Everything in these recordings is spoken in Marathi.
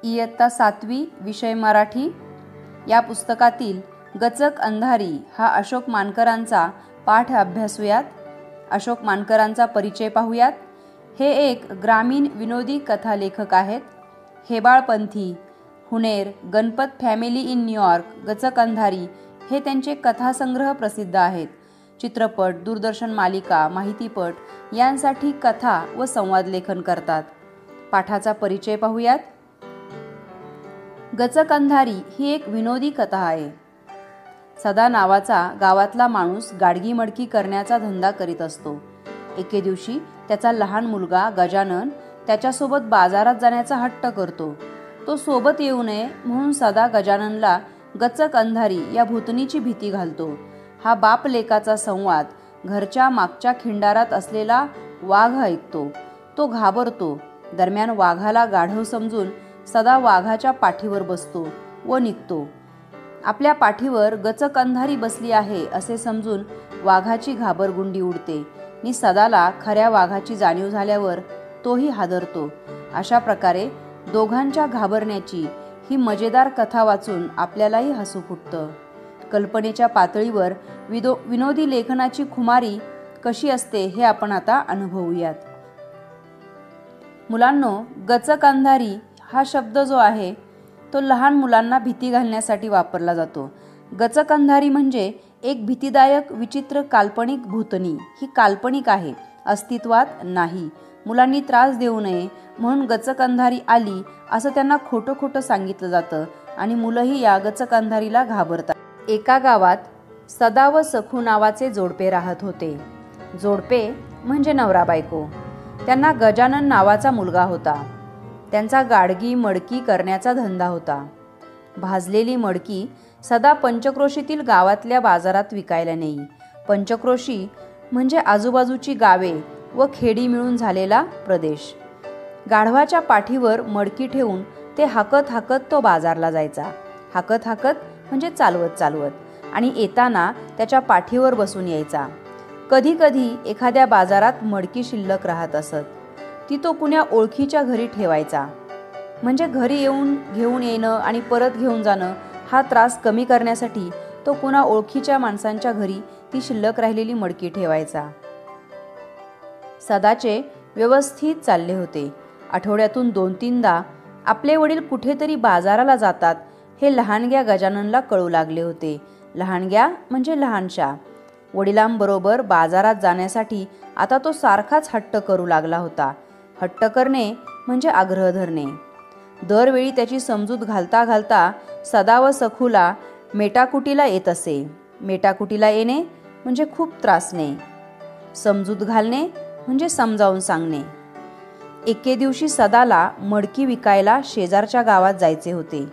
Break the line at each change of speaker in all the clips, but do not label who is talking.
इयत्ता 7वी विषय मराठी या पुस्तकातील गचक अंधारी हा अशोक मानकरांचा पाठ अभ्यासूयात। अशोक मानकरांचा परिचय पाहूयात। हे एक ग्रामीण विनोदी कथा लेखक आहेत। हेबाळपंथी, हुनेर, Ganpat family in New York, gachak अंधारी हे त्यांचे कथासंग्रह प्रसिद्ध आहेत। चित्रपट, दूरदर्शन मालिका, माहितीपट यांसाठी कथा व संवाद लेखन करतात। पाठाचा परिचय पाहूयात। गचक अंधारी ही एक विनोदी कथा आहे। सदा नावाचा गावातला माणूस गाडगी मडकी करण्याचा धंदा करीत असतो। एके दिवशी त्याचा लहान मुलगा गजानन त्याच्यासोबत बाजारात जाण्याचा हट्ट करतो। तो सोबत येऊ नये म्हणून सदा गजाननला गचक अंधारी या भूतनीची भीती घालतो। हा बाप लेकाचा संवाद घरच्या मागच्या खिंडारात असलेला वाघ ऐकतो। तो घाबरतो। दरम्यान वाघाला गाढव समजून सदा वाघाच्या पाठीवर बसतो व निघतो। आपल्या पाठीवर गचक अंधारी बसली आहे असे समजून वाघाची घाबरगुंडी उडते नि सदाला खऱ्या वाघाची जाणीव झाल्यावर तोही हादरतो। अशा प्रकारे दोघांच्या घाबरण्याची ही मजेदार कथा वाचून आपल्यालाही हसू फुटतं। कल्पनेच्या पातळीवर विनोदी लेखनाची खुमारी कशी असते हे आपण आता अनुभवूयात। मुलांनो, गचक अंधारी हा शब्द जो आहे तो लहान मुलांना भीती घालण्यासाठी वापरला जातो। गचक अंधारी म्हणजे एक भीतीदायक विचित्र काल्पनिक भूतनी। ही काल्पनिक आहे, अस्तित्वात नाही। मुलांनी त्रास देऊ नये म्हणून गचक अंधारी आली असं त्यांना खोटं खोटं सांगितलं जातं आणि मुलंही या गचक अंधारीला घाबरतात। एका गावात सदा व सखू नावाचे जोडपे राहत होते। जोडपे म्हणजे नवरा बायको। त्यांना गजानन नावाचा मुलगा होता। त्यांचा गाडगी मडकी करण्याचा धंदा होता। भाजलेली मडकी सदा पंचक्रोशीतील गावातल्या बाजारात विकायला नेई। पंचक्रोशी म्हणजे आजूबाजूची गावे व खेडी मिळून झालेला प्रदेश। गाढवाच्या पाठीवर मडकी ठेवून ते हाकत हाकत तो बाजारला जायचा। हाकत हाकत म्हणजे चालवत चालवत आणि येताना त्याच्या पाठीवर बसून यायचा। कधी कधी एखाद्या बाजारात मडकी शिल्लक राहत असत, ती तो कुण्या ओळखीच्या घरी ठेवायचा। म्हणजे घरी येऊन घेऊन येणं आणि परत घेऊन जाणं हा त्रास कमी करण्यासाठी तो कुणा ओळखीच्या माणसांच्या घरी ती शिल्लक राहिलेली मडकी ठेवायचा। सदाचे व्यवस्थित चालले होते। आठवड्यातून 2-3दा आपले वडील कुठेतरी बाजाराला जातात हे लहानग्या गजाननला कळू लागले होते। लहानग्या म्हणजे लहानशा। वडिलांबरोबर बाजारात जाण्यासाठी आता तो सारखाच हट्ट करू लागला होता। हट्ट करणे म्हणजे आग्रह धरणे। दरवेळी त्याची समजूत घालता घालता सदा व सखूला मेटाकुटीला येत असे। मेटाकुटीला येणे म्हणजे खूप त्रासणे। समजूत घालणे म्हणजे समजावून सांगणे। एके दिवशी सदाला मडकी विकायला शेजारच्या गावात जायचे होते।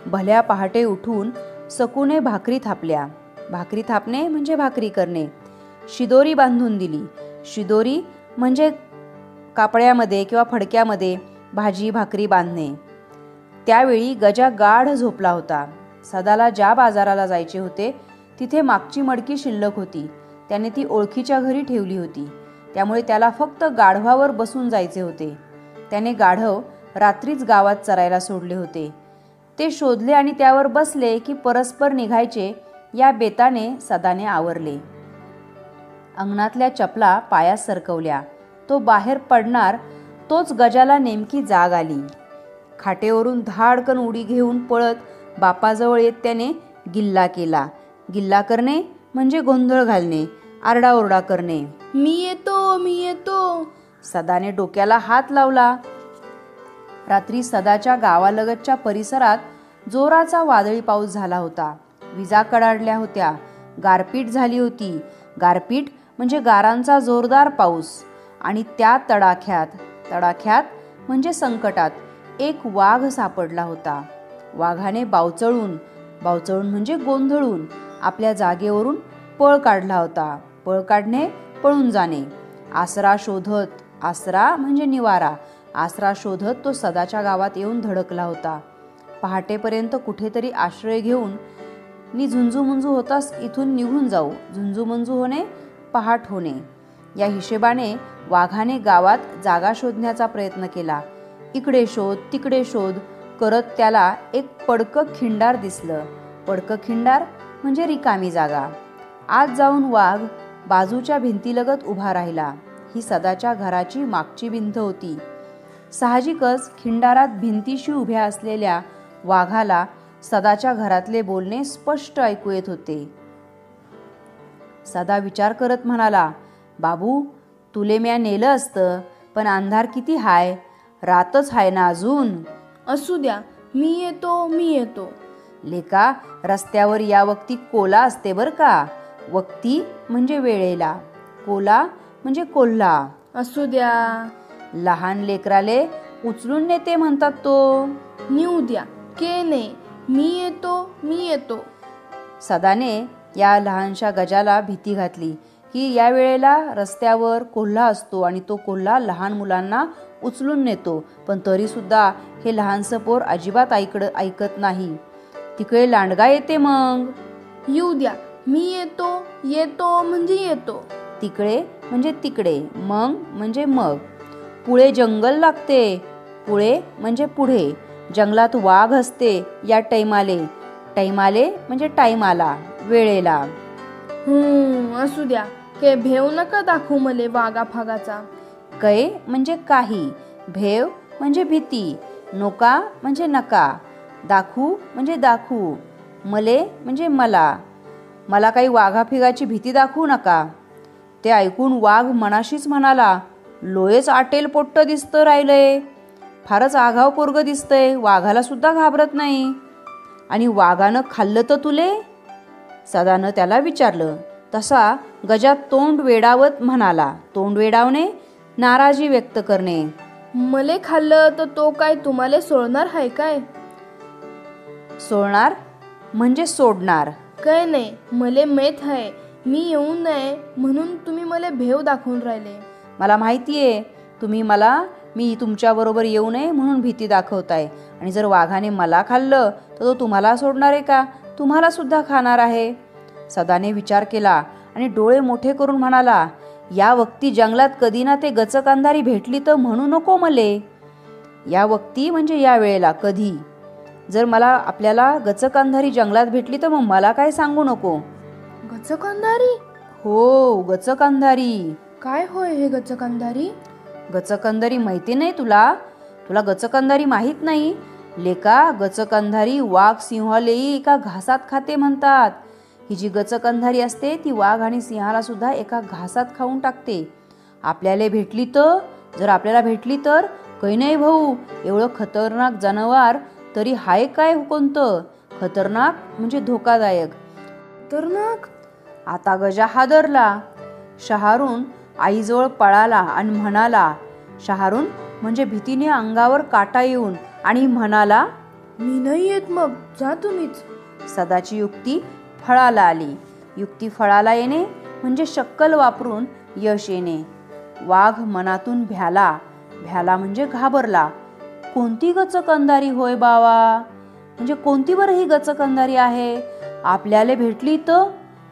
भल्या पहाटे उठून सकूने भाकरी थापल्या। भाकरी थापणे म्हणजे भाकरी करणे। शिदोरी बांधून दिली। शिदोरी म्हणजे कापड्यामध्ये किंवा फडक्यामध्ये भाजी भाकरी बांधणे। त्यावेळी गजा गाढ झोपला होता। सदाला ज्या बाजाराला जायचे होते तिथे मागची मडकी शिल्लक होती। त्याने ती ओळखीच्या घरी ठेवली होती, त्यामुळे त्याला फक्त गाढवावर बसून जायचे होते। त्याने गाढव रात्रीच गावात चरायला सोडले होते। ते शोधले आणि त्यावर बसले की परस्पर निघायचे या बेताने सदाने आवरले। अंगणातल्या चपला पायात सरकवल्या। तो बाहेर पडणार तोच गजाला नेमकी जाग आली। खाटेवरून धाडकन उडी घेऊन पळत बापाजवळ येत त्याने गिल्ला केला। गिल्ला करणे म्हणजे गोंधळ घालणे, आरडाओरडा करणे।
मी येतो, मी येतो।
सदाने डोक्याला हात लावला। रात्री सदाच्या गावालगतच्या परिसरात जोराचा वादळी पाऊस झाला होता। विजा कडाडल्या होत्या। गारपीट झाली होती। गारपीट म्हणजे गारांचा जोरदार पाऊस। आणि त्या तडाख्यात म्हणजे संकटात एक वाघ सापडला होता। वाघाने बावचळून म्हणजे गोंधळून आपल्या जागेवरून पळ काढला होता। पळ काढणे, पळून जाणे। आसरा शोधत, आसरा म्हणजे निवारा, आसरा शोधत तो सदाच्या गावात येऊन धडकला होता। पहाटेपर्यंत कुठेतरी आश्रय घेऊन नि झुंजूमुंजू होताच इथून निघून जाऊ। झुंजूमुंजू होणे, पहाट होणे या हिशेबाने वाघाने गावात जागा शोधण्याचा प्रयत्न केला। इकडे शोध, तिकडे शोध, करत त्याला एक पडकं खिंडार दिसलं. पडकं खिंडार म्हणजे रिकामी जागा. आत जाऊन वाघ बाजूच्या भिंतीलगत उभा राहिला. ही सदाच्या घराची मागची भिंत होती. साहजिकच खिंडारात भिंतीशी उभ्या असलेल्या वाघाला सदाच्या घरातले बोलणे स्पष्ट ऐकू येत होते. सदा विचार करत म्हणाला, बाबू, तुले म्या नेलं असतं, पण अंधार किती हाय, रातच हाय ना अजून.
असू द्या, मी येतो.
लेका, रस्त्यावर या वक्ती कोला असते बर का. वक्ती म्हणजे वेळेला, कोला म्हणजे कोल्हा.
असू द्या.
लहान लेकराले उचलून नेते म्हणतात तो.
नेऊ द्या, के नाही, मी येतो.
सदाने या लहानशा गजाला भीती घातली की या वेळेला रस्त्यावर कोल्हा असतो आणि तो कोल्हा लहान मुलांना उचलून नेतो. पण तरी सुद्धा हे लहानसं पोर अजिबात ऐकत नाही. तिकडे लांडगा येते. मग
येऊ द्या, मी येतो म्हणजे येतो.
तिकडे म्हणजे तिकडे, मग म्हणजे मग. पुढे जंगल लागते. पुढे म्हणजे पुढे. जंगलात वाघ असते या टैमाले. टैमाले म्हणजे टाईमाला, वेळेला.
असू द्या, के भेव नका दाखवू मले वागा फागाचा.
कै म्हणजे काही, भेव म्हणजे भीती, नोका म्हणजे नका, दाखवू म्हणजे दाखवू, मले म्हणजे मला काही वाघाफिगाची भीती दाखवू नका. ते ऐकून वाघ मनाशीच म्हणाला, लोयच आटेल पोट्ट दिसतं राहिलंय. फारच आघाव पोरग दिसतंय, वाघाला सुद्धा घाबरत नाही. आणि वाघानं खाल्लं तर तुले? सदानं त्याला विचारलं. तसा गजा तोंड वेडावत म्हणाला. तोंड वेडावणे, नाराजी व्यक्त करणे.
मले खाल्लं तर तो काय तुम्हाला सोडणार आहे काय?
सोडणार म्हणजे सोडणार.
काय नाही, मले माहीत आहे मी येऊ नये म्हणून तुम्ही मला भेव दाखवून राहिले.
मला माहितीये मी तुमच्याबरोबर येऊ नये म्हणून भीती दाखवताय. आणि जर वाघाने मला खाल्लं तर तो तुम्हाला सोडणार आहे का? तुम्हाला सुद्धा खाणार आहे. सदाने विचार केला आणि डोळे मोठे करून म्हणाला, या वक्ती जंगलात कधी ना ते गचक अंधारी भेटली तर म्हणू नको मले. या वक्ती म्हणजे या वेळेला, कधी. जर आपल्याला गचक अंधारी जंगलात भेटली तर मग मला काय सांगू नको.
गचक अंधारी?
हो, गचक अंधारी.
काय होय हे गचक अंधारी?
गचक अंधारी माहिती नाही तुला? गचक अंधारी माहीत नाही? लेका, गचक अंधारी वाघ सिंहालेही एका घासात खाते म्हणतात. ही जी गचक अंधारी असते ती वाघ आणि सिंहाला सुद्धा एका घासात खाऊन टाकते. जर आपल्याला भेटली तर काही नाही भाऊ, एवढं खतरनाक जनावर तरी हाय काय कोणतं? खतरनाक म्हणजे धोकादायक.
खतरनाक?
आता गजा हादरला. शहारून आईजवळ पळाला आणि म्हणाला, शहारून म्हणजे भीतीने अंगावर काटा येऊन, आणि म्हणाला,
मी नाही येत, मग जा तुम्हीच.
सदाची युक्ती फळाला आली. युक्ती फळाला येणे म्हणजे शक्कल वापरून यश येणे. वाघ मनातून भ्याला म्हणजे घाबरला. कोणती गचक अंधारी होय बावा? म्हणजे कोणती बरं ही गचक अंधारी आहे? आपल्याला भेटली तर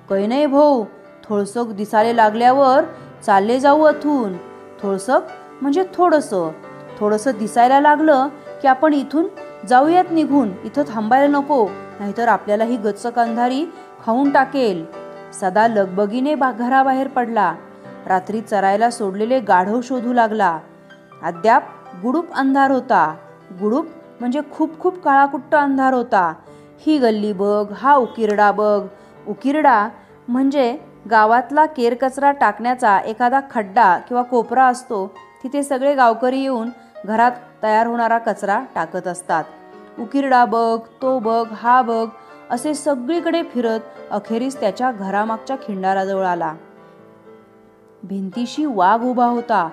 काही नाही भाऊ, थोडसं दिसायला लागल्यावर चालले जाऊ अथून. थोडसं म्हणजे थोडंसं दिसायला लागलं की आपण इथून जाऊयात निघून, इथं थांबायला नको, नाहीतर आपल्याला ही गचक अंधारी खाऊन टाकेल. सदा लगबगीने घराबाहेर पडला. रात्री चरायला सोडलेले गाढव शोधू लागला. अद्याप गुडूप अंधार होता. गुडूप म्हणजे खूप खूप काळाकुट्ट अंधार होता. ही गल्ली बघ, हा उकिरडा बघ. उकिरडा म्हणजे गावातला केरकचरा टाकण्याचा एखादा खड्डा किंवा कोपरा असतो. तिथे सगळे गावकरी येऊन घरात तयार होणारा कचरा टाकत असतात. उकिरडा बघ, तो बघ, हा बघ असे सगळीकडे फिरत अखेरीस त्याच्या घरामागच्या खिंडाराजवळ आला. भिंतीशी वाघ उभा होता.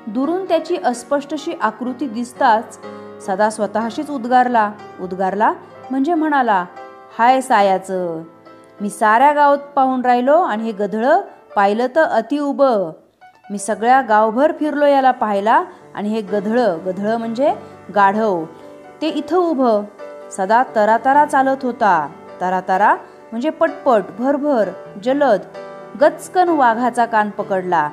दुरून त्याची अस्पष्टशी आकृती दिसताच सदा स्वतःशीच उद्गारला म्हणजे म्हणाला, हाय सायाचं, मी साऱ्या गावात पाहून राहिलो आणि हे गधळ पाहिलं तर अति उभं. मी सगळ्या गावभर फिरलो याला पाहायला आणि हे गधळ म्हणजे गाढव, ते इथं उभं. सदा तरातरा चालत होता. तरातरा म्हणजे पटपट, भरभर, जलद. गचकन वाघाचा कान पकडला.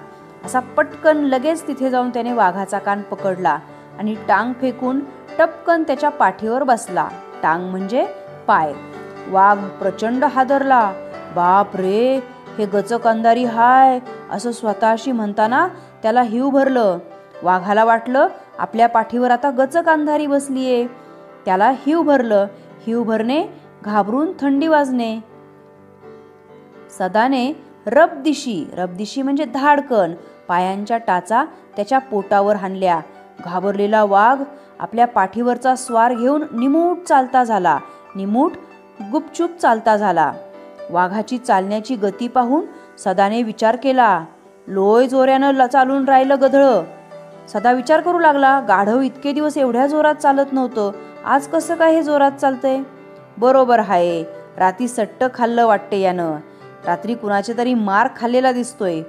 असा पटकन लगेच तिथे जाऊन त्याने वाघाचा कान पकडला आणि टांग फेकून टपकन त्याच्या पाठीवर बसला. टांग म्हणजे पाय. वाघ प्रचंड हादरला. बाप रे, हे गचक अंधारी हाय असं स्वतःशी म्हणताना त्याला हिव भरलं. वाघाला वाटलं आपल्या पाठीवर आता गचक अंधारी बसलीये. त्याला हिव भरलं. हिव भरणे घाबरून थंडी वाजणे. सदाने रबदिशी म्हणजे धाडकन पायांच्या टाचा त्याच्या पोटावर हाणल्या. घाबरलेला वाघ आपल्या पाठीवरचा स्वार घेऊन निमूट चालता झाला. निमूट गुपचूप चालता झाला. वाघाची चालण्याची गती पाहून सदाने विचार केला. लोय जोऱ्यानं चालून राहिलं गधळ. सदा विचार करू लागला, गाढव इतके दिवस एवढ्या जोरात चालत नव्हतं, आज कसं काय हे जोरात चालतंय? बरोबर आहे, रात्री सट्ट खाल्लं वाटते यानं. रात्री कुणाचे तरी मार खाल्लेला दिसतोय.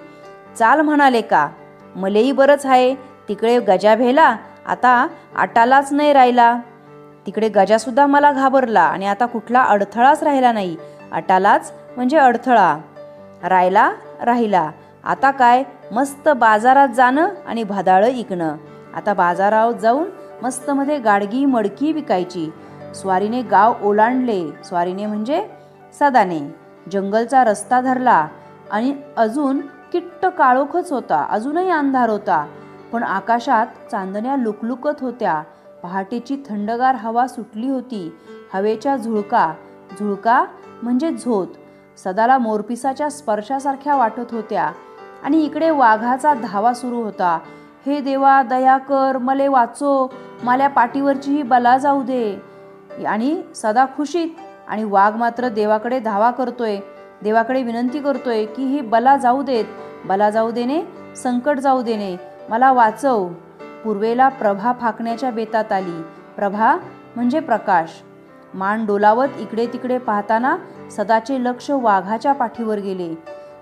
चाल म्हणाले का, मलेही बरंच आहे. तिकडे गजा भेला, आता आटालाच नाही राहिला. तिकडे गजा सुद्धा मला घाबरला आणि आता कुठला अडथळाच राहिला नाही. आटालाच म्हणजे अडथळा, राहिला. आता काय, मस्त बाजारात जाणं आणि भादाळं इकणं. आता बाजारात जाऊन मस्त मध्ये गाडगी मडकी विकायची. स्वारीने गाव ओलांडले. स्वारीने म्हणजे सदाने. जंगलचा रस्ता धरला आणि अजून किट्ट काळोखच होता. अजूनही अंधार होता, पण आकाशात चांदण्या लुकलुकत होत्या. पहाटेची थंडगार हवा सुटली होती. हवेच्या झुळका म्हणजे झोत सदाला मोरपिसाच्या स्पर्शासारख्या वाटत होत्या. आणि इकडे वाघाचा धावा सुरू होता. हे देवा, दया कर, मले वाचो, माल्या पाठीवरची ही बला जाऊ दे. आणि सदा खुशीत, आणि वाघ मात्र देवाकडे धावा करतोय, देवाकडे विनंती करतोय की ही बला जाऊ देत, बला जाऊ देणे, संकट जाऊ देणे, मला वाचव. पूर्वेला प्रभा फाकण्याच्या बेतात आली. प्रभा म्हणजे प्रकाश. मान डोलावत इकडे तिकडे पाहताना सदाचे लक्ष वाघाच्या पाठीवर गेले.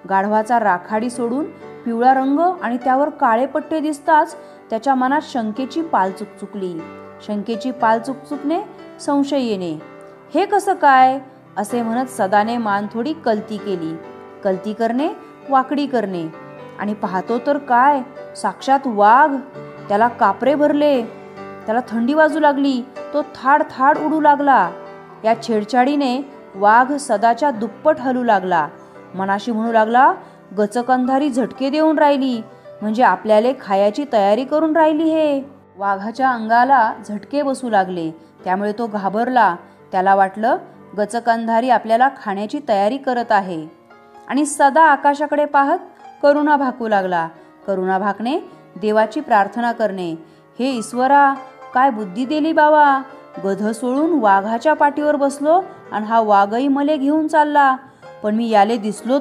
गाढवाचा राखाडी सोडून पिवळा रंग आणि त्यावर काळे पट्टे दिसताच त्याच्या मनात शंकेची पाल चुकचुकली. शंकेची पाल चुकचुकणे, संशय येणे. हे कसं काय असे म्हणत सदाने मान थोडी कलती केली. कलती करणे, वाकडी करणे, आणि पाहतो तर काय, साक्षात वाघ. त्याला कापरे भरले. त्याला थंडी वाजू लागली. तो थाड थाड उडू लागला. या छेडछाडीने वाघ सदाच्या दुप्पट हलू लागला. मनाशी म्हणू लागला, गचक अंधारी झटके देऊन राहिली, म्हणजे आपल्याला खायाची तयारी करून राहिली. हे वाघाच्या अंगाला झटके बसू लागले. त्यामुळे तो घाबरला. त्याला वाटलं गचक अंधारी आपल्याला खाण्याची तयारी करत आहे. आणि सदा आकाशाकडे पाहत करुणा भाकू लागला. करुणा भाकणे, देवाची प्रार्थना करणे. हे ईश्वरा, काय बुद्धी दिली बाबा. गध सोडून वाघाच्या पाठीवर बसलो आणि हा वाघही मले घेऊन चालला. पण मी याले दिसलो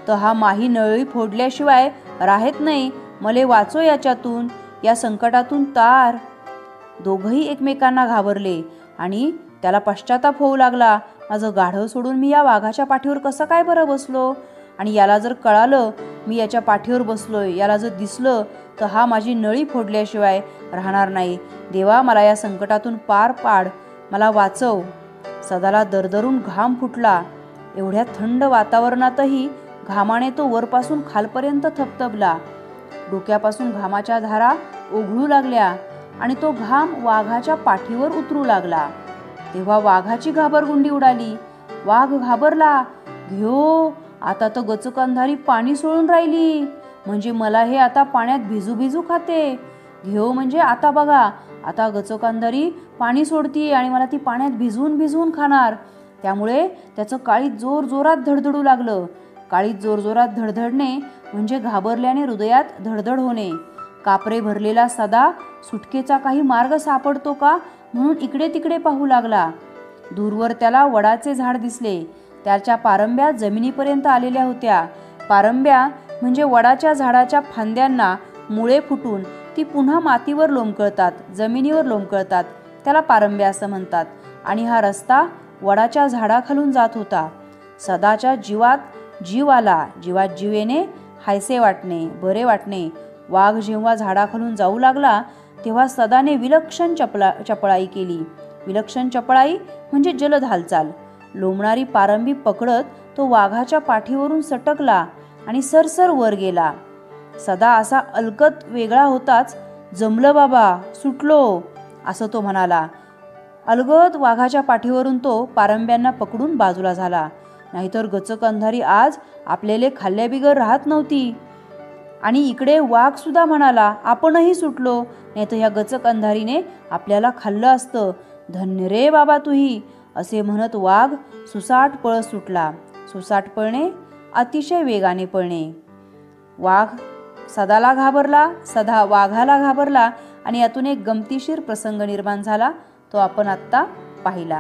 तर हा माही नळी फोडल्याशिवाय राहत नाही. मले वाचो याच्यातून, या संकटातून तार. दोघही एकमेकांना घाबरले आणि त्याला पश्चाताप होऊ लागला. माझं गाढव सोडून मी या वाघाच्या पाठीवर कसं काय बरं बसलो, आणि याला जर कळालं मी याच्या पाठीवर बसलोय, याला जर दिसलं तर हा माझी नळी फोडल्याशिवाय राहणार नाही. देवा, मला या संकटातून पार पाड, मला वाचव. सदाला दरदरून घाम फुटला. एवढ्या थंड वातावरणातही घामाने तो वरपासून खालपर्यंत थपथपला. डोक्यापासून घामाच्या धारा ओघळू लागल्या आणि तो घाम वाघाच्या पाठीवर उतरू लागला. तेव्हा वाघाची घाबरगुंडी उडाली. वाघ घाबरला. घ्यो, आता तर गचक अंधारी पाणी सोडून राहिली, म्हणजे मला हे आता पाण्यात भिजू खाते. घेऊ म्हणजे आता बघा, आता गचक अंधारी पाणी सोडतीये आणि मला ती पाण्यात भिजवून खाणार. त्यामुळे त्याचं काळीत जोरजोरात धडधडू लागलं. काळीत जोरजोरात धडधडणे म्हणजे घाबरल्याने हृदयात धडधड होणे. कापरे भरलेला सदा सुटकेचा काही मार्ग सापडतो का म्हणून इकडे तिकडे पाहू लागला. दूरवर त्याला वडाचे झाड दिसले. त्याच्या पारंब्या जमिनीपर्यंत आलेल्या होत्या. पारंब्या म्हणजे वडाच्या झाडाच्या फांद्यांना मुळे फुटून ती पुन्हा मातीवर लोंबकळतात, जमिनीवर लोंबकळतात. त्याला पारंब्या असं म्हणतात. आणि हा रस्ता वडाच्या झाडाखालून जात होता. सदाच्या जीवात जीव आला. जीवात जीव येणे, हायसे वाटणे, बरे वाटणे. वाघ जेव्हा झाडाखालून जाऊ लागला तेव्हा सदाने विलक्षण चपळाई केली. विलक्षण चपळाई म्हणजे जलद हालचाल. लोंबणारी पारंबी पकडत तो वाघाच्या पाठीवरून सटकला आणि सरसर वर गेला. सदा असा अलकत वेगळा होताच. जमलं बाबा, सुटलो. असं तो म्हणाला. अलगद वाघाच्या पाठीवरून तो पारंब्यांना पकडून बाजूला झाला. नाहीतर गचक अंधारी आज आपल्याला खाल्ल्याबिगर राहत नव्हती. आणि इकडे वाघ सुद्धा म्हणाला, आपणही सुटलो, नाही तर ह्या गचक अंधारीने आपल्याला खाल्लं असतं. धन्य रे बाबा तुही, असे म्हणत वाघ सुसाट पळत सुटला. सुसाट पळणे, अतिशय वेगाने पळणे. वाघ सदाला घाबरला, सदा वाघाला घाबरला आणि यातून एक गमतीशीर प्रसंग निर्माण झाला, तो आपण आत्ता पाहिला.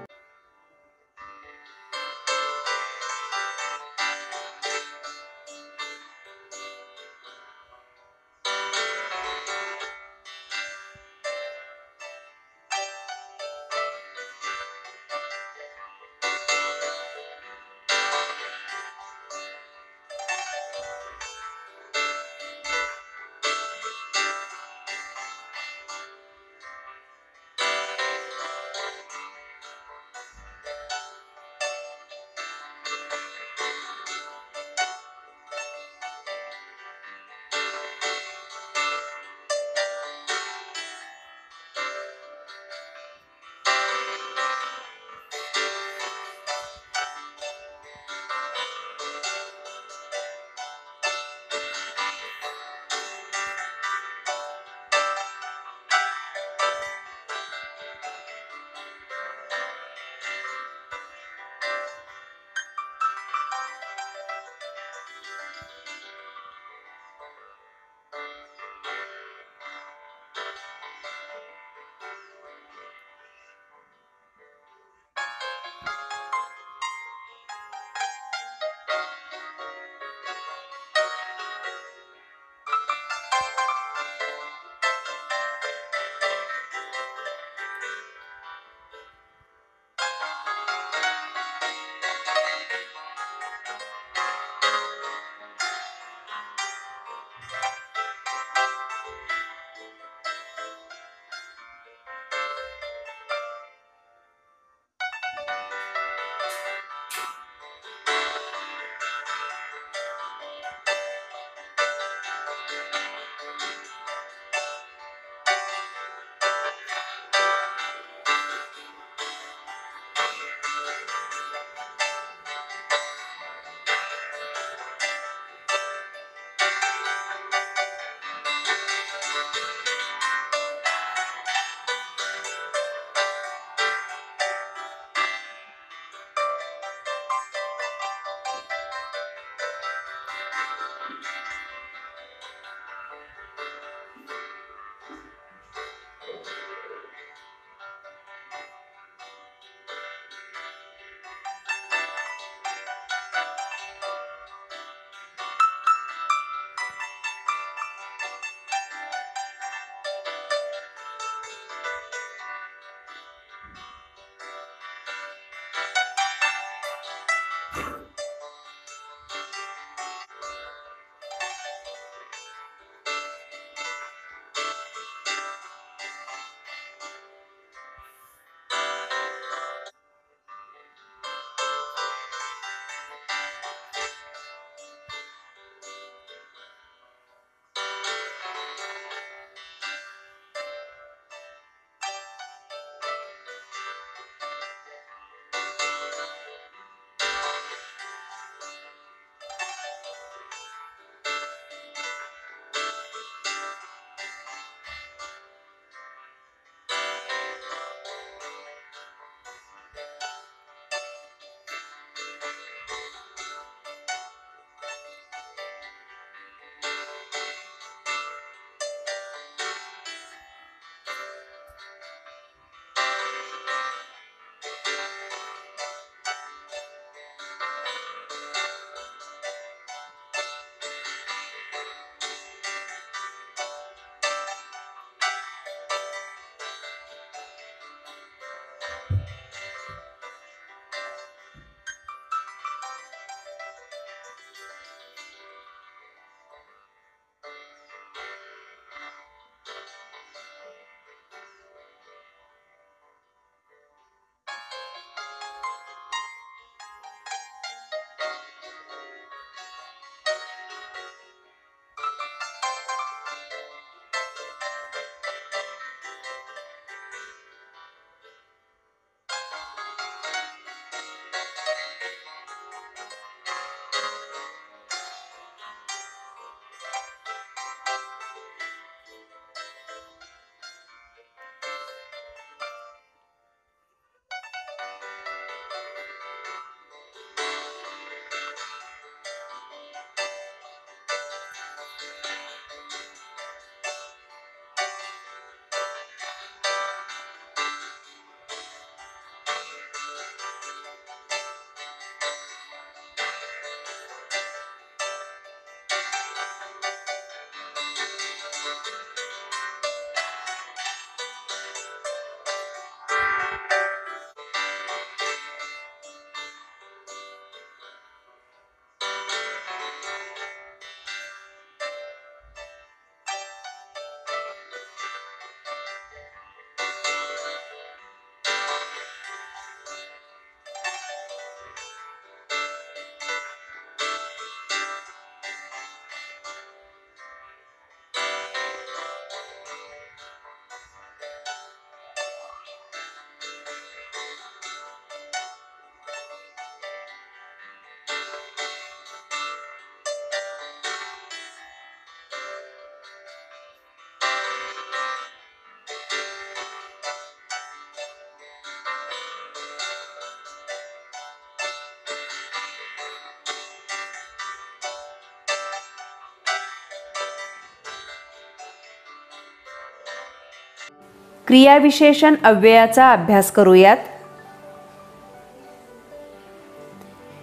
क्रियाविशेषण अव्ययाचा अभ्यास करूयात.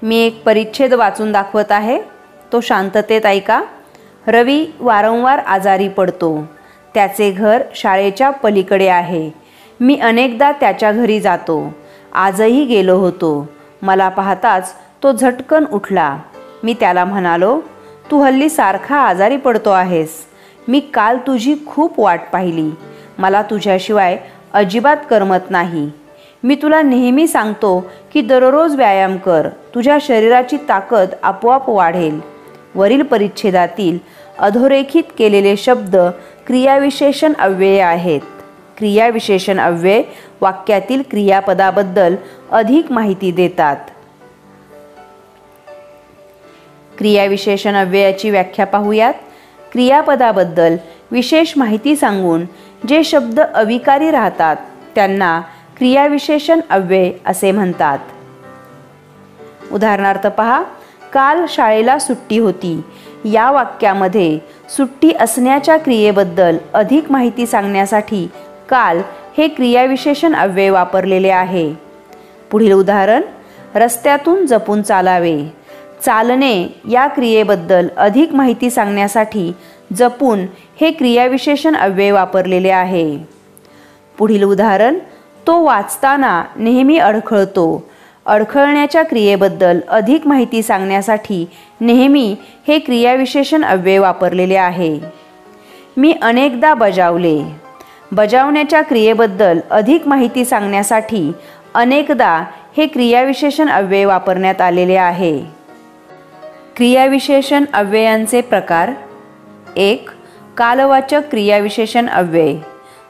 मी एक परिच्छेद वाचून दाखवत आहे, तो शांततेत ऐका. रवी वारंवार आजारी पडतो. त्याचे घर शाळेच्या पलीकडे आहे. मी अनेकदा त्याच्या घरी जातो. आजही गेलो होतो. मला पाहताच तो झटकन उठला. मी त्याला म्हणालो, तू हल्ली सारखा आजारी पडतो आहेस. मी काल तुझी खूप वाट पाहिली. मला तुझ्याशिवाय अजिबात करमत नाही. मी तुला नेहमी सांगतो की दररोज व्यायाम कर. तुझ्या शरीराची ताकद आपोआप वाढेल. वरील परिच्छेदातील अधोरेखित केलेले शब्द क्रियाविशेषण अव्यय आहेत. क्रियाविशेषण अव्यय वाक्यातील क्रियापदाबद्दल अधिक माहिती देतात. क्रियाविशेषण अव्ययाची व्याख्या पाहूयात. क्रियापदाबद्दल विशेष माहिती सांगून जे शब्द अविकारी राहतात त्यांना क्रियाविशेषण अव्यय असे म्हणतात. उदाहरणार्थ पहा, काल शाळेला सुट्टी होती. या वाक्यामध्ये सुट्टी असण्याच्या क्रियेबद्दल अधिक माहिती सांगण्यासाठी काल हे क्रियाविशेषण अव्यय वापरलेले आहे. पुढील उदाहरण, रस्त्यातून जपून चालावे. चालणे या क्रियेबद्दल अधिक माहिती सांगण्यासाठी जपून हे क्रियाविशेषण अव्यय वापरलेले आहे. पुढील उदाहरण, तो वाचताना नेहमी अडखळतो. अडखळण्याच्या क्रियेबद्दल अधिक माहिती सांगण्यासाठी नेहमी हे क्रियाविशेषण अव्यय वापरलेले आहे. मी अनेकदा बजावले. बजावण्याच्या क्रियेबद्दल अधिक माहिती सांगण्यासाठी अनेकदा हे क्रियाविशेषण अव्यय वापरण्यात आलेले आहे. क्रियाविशेषण अव्ययांचे प्रकार: 1. कालवाचक क्रियाविशेषण अव्यय.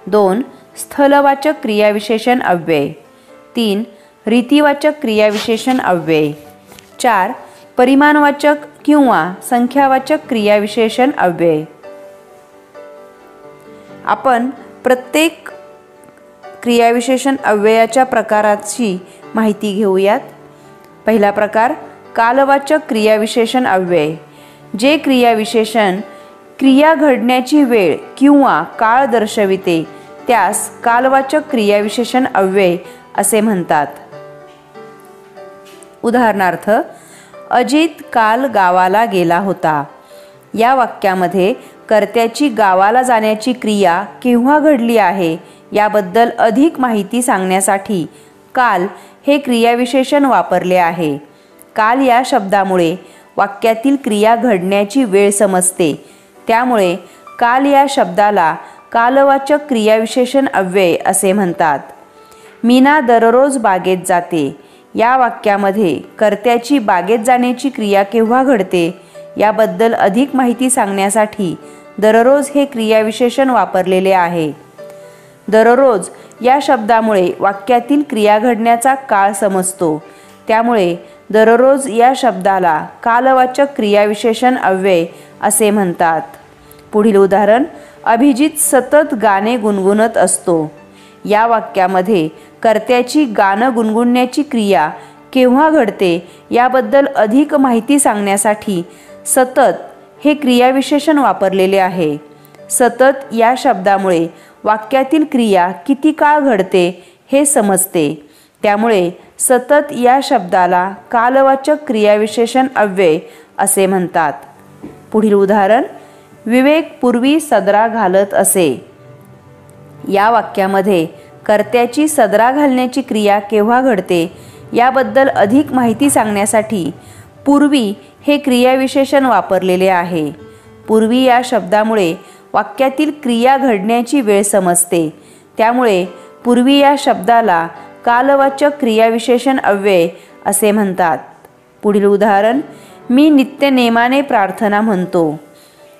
2. स्थलवाचक क्रियाविशेषण अव्यय. 3. रीतिवाचक क्रियाविशेषण अव्यय. 4. परिमाणवाचक किंवा संख्यावाचक क्रियाविशेषण अव्यय. आपण प्रत्येक क्रियाविशेषण अव्ययाच्या प्रकाराची माहिती घेऊयात. पहिला प्रकार, कालवाचक क्रियाविशेषण अव्यय. जे क्रियाविशेषण क्रिया घडण्याची वेळ किंवा काळ दर्शविते त्यास कालवाचक क्रियाविशेषण अव्यय असे म्हणतात. उदाहरणार्थ, अजित काल गावाला गेला होता. या वाक्यामध्ये कर्त्याची गावाला जाण्याची क्रिया केव्हा घडली आहे याबद्दल अधिक माहिती सांगण्यासाठी काल हे क्रियाविशेषण वापरले आहे. काल या शब्दामुळे वाक्यातील क्रिया घडण्याची वेळ समजते. त्यामुळे काल या शब्दाला कालवाचक क्रियाविशेषण अव्यय असे म्हणतात. मीना दररोज बागेत जाते. या वाक्यामध्ये कर्त्याची बागेत जाण्याची क्रिया केव्हा घडते याबद्दल अधिक माहिती सांगण्यासाठी दररोज हे क्रियाविशेषण वापरलेले आहे. दररोज या शब्दामुळे वाक्यातील क्रिया घडण्याचा काळ समजतो. त्यामुळे दररोज या शब्दाला कालवाचक क्रियाविशेषण अव्यय असे म्हणतात. पुढील उदाहरण, अभिजित सतत गाणे गुणगुणत असतो. या वाक्यामध्ये कर्त्याची गाणं गुणगुणण्याची क्रिया केव्हा घडते याबद्दल अधिक माहिती सांगण्यासाठी सतत हे क्रियाविशेषण वापरलेले आहे. सतत या शब्दामुळे वाक्यातील क्रिया किती काळ घडते हे समजते. त्यामुळे सतत या शब्दाला कालवाचक क्रियाविशेषण अव्यय असे म्हणतात. पुढील उदाहरण, विवेक पूर्वी सदरा घालत असे. या वाक्यामध्ये कर्त्याची सदरा घालण्याची क्रिया केव्हा घडते याबद्दल अधिक माहिती सांगण्यासाठी पूर्वी हे क्रियाविशेषण वापरलेले आहे. पूर्वी या शब्दामुळे वाक्यातील क्रिया घडण्याची वेळ समजते. त्यामुळे पूर्वी या शब्दाला कालवाचक क्रियाविशेषण अव्यय असे म्हणतात. पुढील उदाहरण, मी नित्यनेमाने प्रार्थना म्हणतो.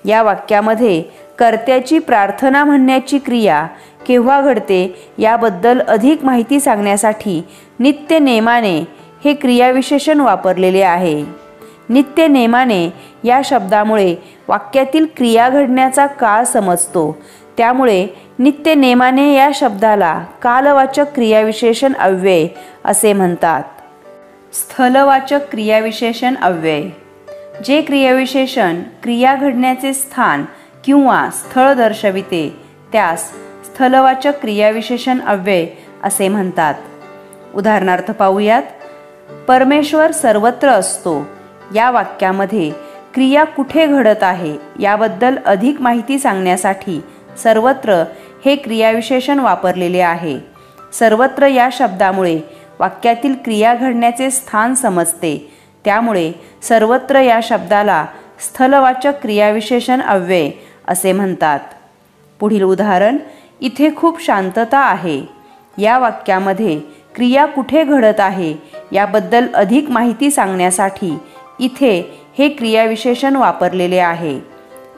या वाक्यामध्ये कर्त्याची प्रार्थना म्हणण्याची क्रिया केव्हा घडते याबद्दल अधिक माहिती सांगण्यासाठी नित्यनेमाने हे क्रियाविशेषण वापरलेले आहे. नित्यनेमाने या शब्दामुळे वाक्यातील क्रिया घडण्याचा काळ समजतो. त्यामुळे नित्यनेमाने या शब्दाला कालवाचक क्रियाविशेषण अव्यय असे म्हणतात. स्थलवाचक क्रियाविशेषण अव्यय. जे क्रियाविशेषण क्रिया घडण्याचे स्थान किंवा स्थळ दर्शविते त्यास स्थलवाचक क्रियाविशेषण अव्यय असे म्हणतात. उदाहरणार्थ पाहूयात. परमेश्वर सर्वत्र असतो या वाक्यामध्ये क्रिया कुठे घडत आहे याबद्दल अधिक माहिती सांगण्यासाठी सर्वत्र हे क्रियाविशेषण वापरलेले आहे. सर्वत्र या शब्दामुळे वाक्यातील क्रिया घडण्याचे स्थान समजते. त्यामुळे सर्वत्र या शब्दाला स्थलवाचक क्रियाविशेषण अव्यय असे म्हणतात. पुढील उदाहरण. इथे खूप शांतता आहे या वाक्यामध्ये क्रिया कुठे घडत आहे याबद्दल अधिक माहिती सांगण्यासाठी इथे हे क्रियाविशेषण वापरलेले आहे.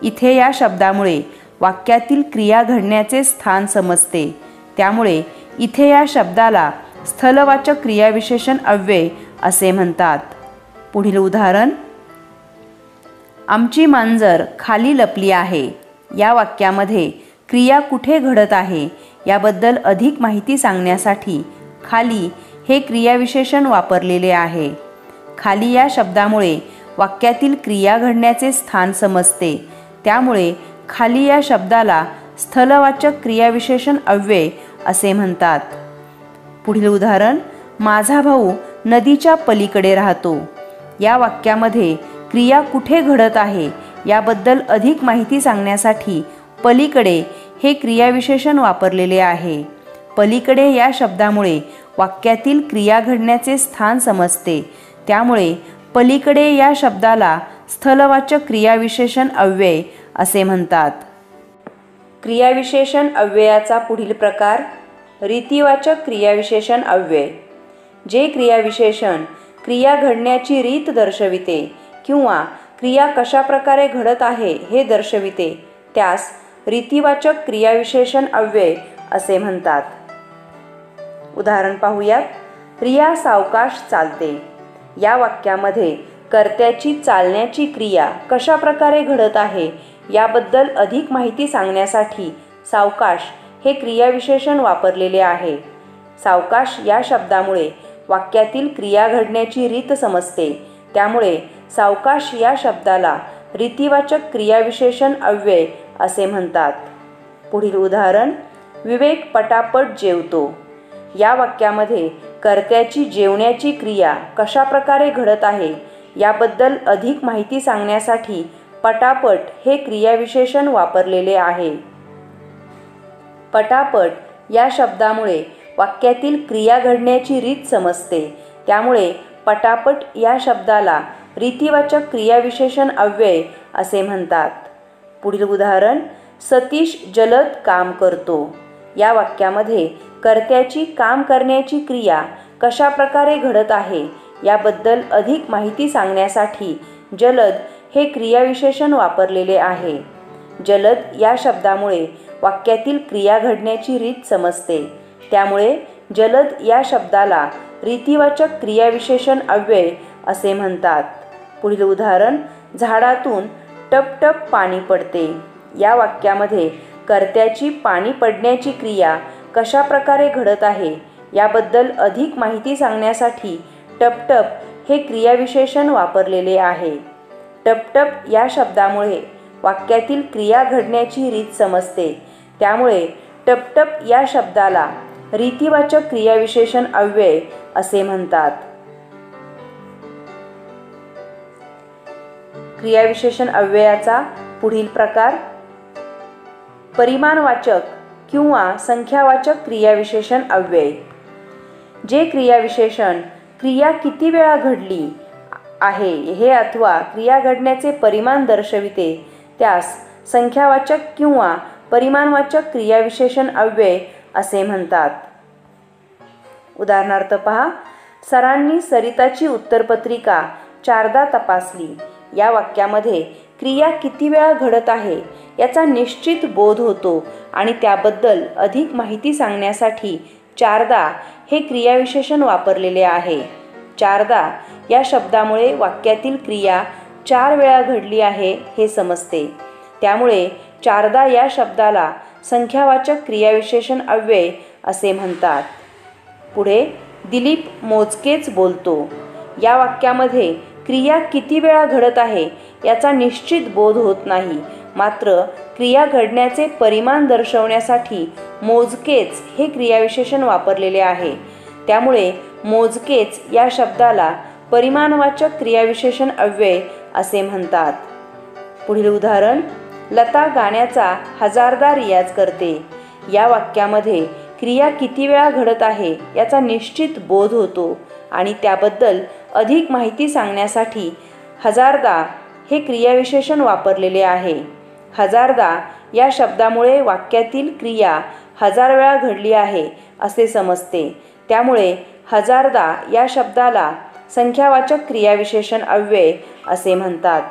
इथे या शब्दामुळे वाक्यातील क्रिया घडण्याचे स्थान समजते. त्यामुळे इथे या शब्दाला स्थलवाचक क्रियाविशेषण अव्यय असे म्हणतात. पुढील उदाहरण. आमची मांजर खाली लपली आहे या वाक्यामध्ये क्रिया कुठे घडत आहे याबद्दल अधिक माहिती सांगण्यासाठी खाली हे क्रियाविशेषण वापरलेले आहे. खाली या शब्दामुळे वाक्यातील क्रिया घडण्याचे स्थान समजते. त्यामुळे खाली या शब्दाला स्थलवाचक क्रियाविशेषण अव्यय असे म्हणतात. पुढील उदाहरण. माझा भाऊ नदीच्या पलीकडे राहतो या वाक्यामध्ये क्रिया कुठे घडत आहे याबद्दल अधिक माहिती सांगण्यासाठी पलीकडे हे क्रियाविशेषण वापरलेले आहे. पलीकडे या शब्दामुळे वाक्यातील क्रिया घडण्याचे स्थान समजते. त्यामुळे पलीकडे या शब्दाला स्थलवाचक क्रियाविशेषण अव्यय असे म्हणतात. क्रियाविशेषण अव्ययाचा पुढील प्रकार रीतिवाचक क्रियाविशेषण अव्यय. जे क्रियाविशेषण क्रिया घडण्याची रीत दर्शविते किंवा क्रिया कशा प्रकारे घडत आहे हे दर्शविते त्यास रीतिवाचक क्रियाविशेषण अव्यय असे म्हणतात. उदाहरण पाहूयात. रिया सावकाश चालते या वाक्यामध्ये कर्त्याची चालण्याची क्रिया कशा प्रकारे घडत आहे याबद्दल अधिक माहिती सांगण्यासाठी सावकाश हे क्रियाविशेषण वापरलेले आहे. सावकाश या शब्दामुळे वाक्यातील क्रिया घडण्याची रीत समजते. त्यामुळे सावकाश या शब्दाला रीतिवाचक क्रियाविशेषण अव्यय असे म्हणतात. पुढील उदाहरण. विवेक पटापट जेवतो या वाक्यामध्ये कर्त्याची जेवण्याची क्रिया कशा प्रकारे घडत आहे याबद्दल अधिक माहिती सांगण्यासाठी पटापट हे क्रियाविशेषण वापरलेले आहे. पटापट या शब्दामुळे वाक्यातील क्रिया घडण्याची रीत समजते. त्यामुळे पटापट या शब्दाला रीतिवाचक क्रियाविशेषण अव्यय असे म्हणतात. पुढील उदाहरण. सतीश जलद काम करतो या वाक्यामध्ये कर्त्याची काम करण्याची क्रिया कशा प्रकारे घडत आहे याबद्दल अधिक माहिती सांगण्यासाठी जलद हे क्रियाविशेषण वापरलेले आहे. जलद या शब्दामुळे वाक्यातील क्रिया घडण्याची रीत समजते. त्यामुळे जलद या शब्दाला रीतिवाचक क्रियाविशेषण अव्यय असे म्हणतात. पुढील उदाहरण. झाडातून टप टप पाणी पडते या वाक्यामध्ये कर्त्याची पाणी पडण्याची क्रिया कशा प्रकारे घडत आहे याबद्दल अधिक माहिती सांगण्यासाठी टपटप हे क्रियाविशेषण वापरलेले आहे. टपटप या शब्दामुळे वाक्यातील क्रिया घडण्याची रीत समजते. त्यामुळे टपटप या शब्दाला रीतिवाचक क्रियाविशेषण अव्यय असे म्हणतात. क्रियाविशेषण अव्ययाचा पुढील प्रकार परिमाणवाचक किंवा संख्यावाचक क्रियाविशेषण अव्यय. जे क्रियाविशेषण क्रिया किती वेळा घडली आहे हे अथवा क्रिया घडण्याचे परिमाण दर्शविते त्यास संख्यावाचक किंवा परिमाणवाचक क्रियाविशेषण अव्यय असे म्हणतात. उदाहरणार्थ पहा. सरांनी सरिताची उत्तरपत्रिका 4दा तपासली या वाक्यामध्ये क्रिया किती वेळा घडत आहे याचा निश्चित बोध होतो आणि त्याबद्दल अधिक माहिती सांगण्यासाठी 4दा हे क्रियाविशेषण वापरलेले आहे. 4दा या शब्दामुळे वाक्यातील क्रिया 4 वेळा घडली आहे हे समजते. त्यामुळे 4दा या शब्दाला संख्यावाचक क्रियाविशेषण अव्यय असे म्हणतात. पुढे. दिलीप मोजकेच बोलतो या वाक्यामध्ये क्रिया किती वेळा घडत आहे याचा निश्चित बोध होत नाही, मात्र क्रिया घडण्याचे परिमाण दर्शवण्यासाठी मोजकेच हे क्रियाविशेषण वापरलेले आहे. त्यामुळे मोजकेच या शब्दाला परिमाणवाचक क्रियाविशेषण अव्यय असे म्हणतात. पुढील उदाहरण, लता गाण्याचा हजारदा रियाज करते. या वाक्यामध्ये क्रिया किती वेळा घडत आहे याचा निश्चित बोध होतो आणि त्याबद्दल अधिक माहिती सांगण्यासाठी हजारदा हे क्रियाविशेषण वापरलेले आहे. हजारदा या शब्दामुळे वाक्यातील क्रिया 1000 वेळा घडली आहे असे समजते. त्यामुळे हजारदा या शब्दाला संख्यावाचक क्रियाविशेषण अव्यय असे म्हणतात.